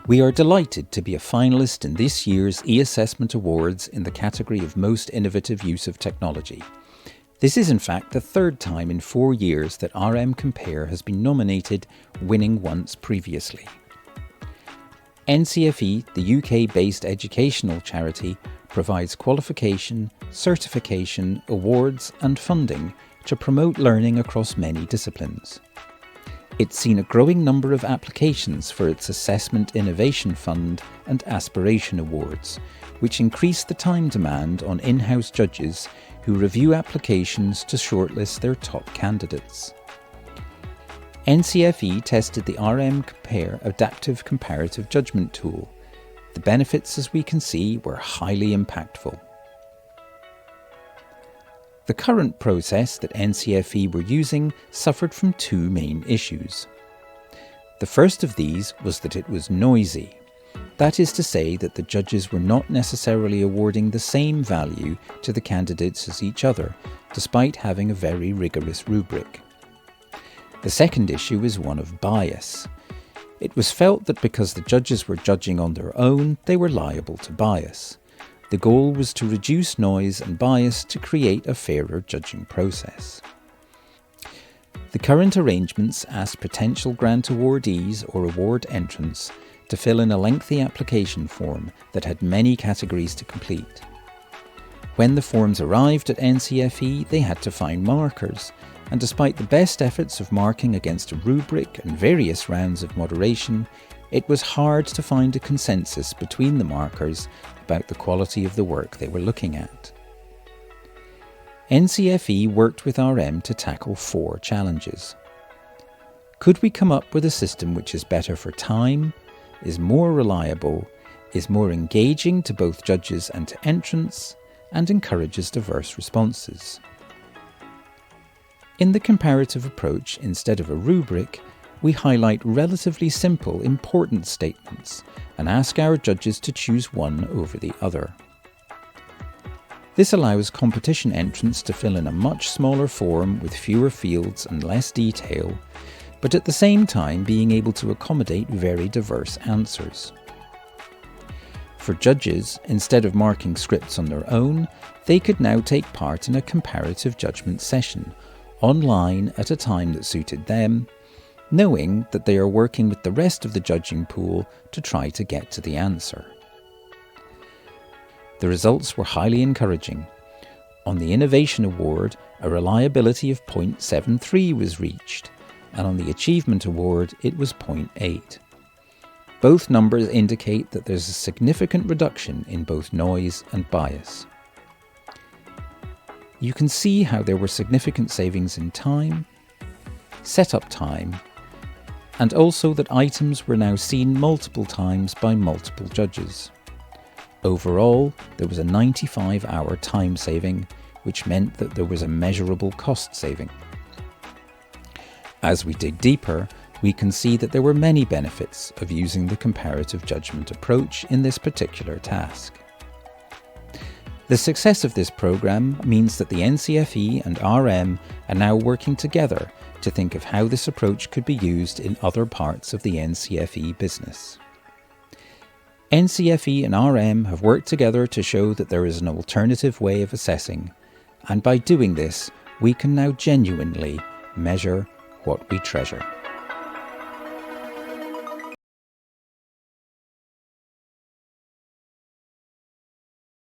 We are delighted to be a finalist in this year's eAssessment Awards in the category of Most Innovative Use of Technology. This is in fact the third time in 4 years that RM Compare has been nominated, winning once previously. NCFE, the UK-based educational charity, provides qualification, certification, awards and funding to promote learning across many disciplines. It's seen a growing number of applications for its Assessment Innovation Fund and Aspiration Awards, which increase the time demand on in-house judges who review applications to shortlist their top candidates. NCFE tested the RM Compare Adaptive Comparative Judgement tool. The benefits, as we can see, were highly impactful. The current process that NCFE were using suffered from 2 main issues. The first of these was that it was noisy. That is to say that the judges were not necessarily awarding the same value to the candidates as each other, despite having a very rigorous rubric. The second issue is one of bias. It was felt that because the judges were judging on their own, they were liable to bias. The goal was to reduce noise and bias to create a fairer judging process. The current arrangements asked potential grant awardees or award entrants to fill in a lengthy application form that had many categories to complete. When the forms arrived at NCFE, they had to find markers, and despite the best efforts of marking against a rubric and various rounds of moderation, it was hard to find a consensus between the markers about the quality of the work they were looking at. NCFE worked with RM to tackle 4 challenges. Could we come up with a system which is better for time, is more reliable, is more engaging to both judges and to entrants, and encourages diverse responses? In the comparative approach, instead of a rubric, we highlight relatively simple, important statements and ask our judges to choose one over the other. This allows competition entrants to fill in a much smaller form with fewer fields and less detail, but at the same time being able to accommodate very diverse answers. For judges, instead of marking scripts on their own, they could now take part in a comparative judgment session, online at a time that suited them, knowing that they are working with the rest of the judging pool to try to get to the answer. The results were highly encouraging. On the Innovation Award, a reliability of 0.73 was reached, and on the Achievement Award, it was 0.8. Both numbers indicate that there's a significant reduction in both noise and bias. You can see how there were significant savings in time, setup time, and also that items were now seen multiple times by multiple judges. Overall, there was a 95-hour time saving, which meant that there was a measurable cost saving. As we dig deeper, we can see that there were many benefits of using the comparative judgment approach in this particular task. The success of this programme means that the NCFE and RM are now working together to think of how this approach could be used in other parts of the NCFE business. NCFE and RM have worked together to show that there is an alternative way of assessing, and by doing this, we can now genuinely measure what we treasure.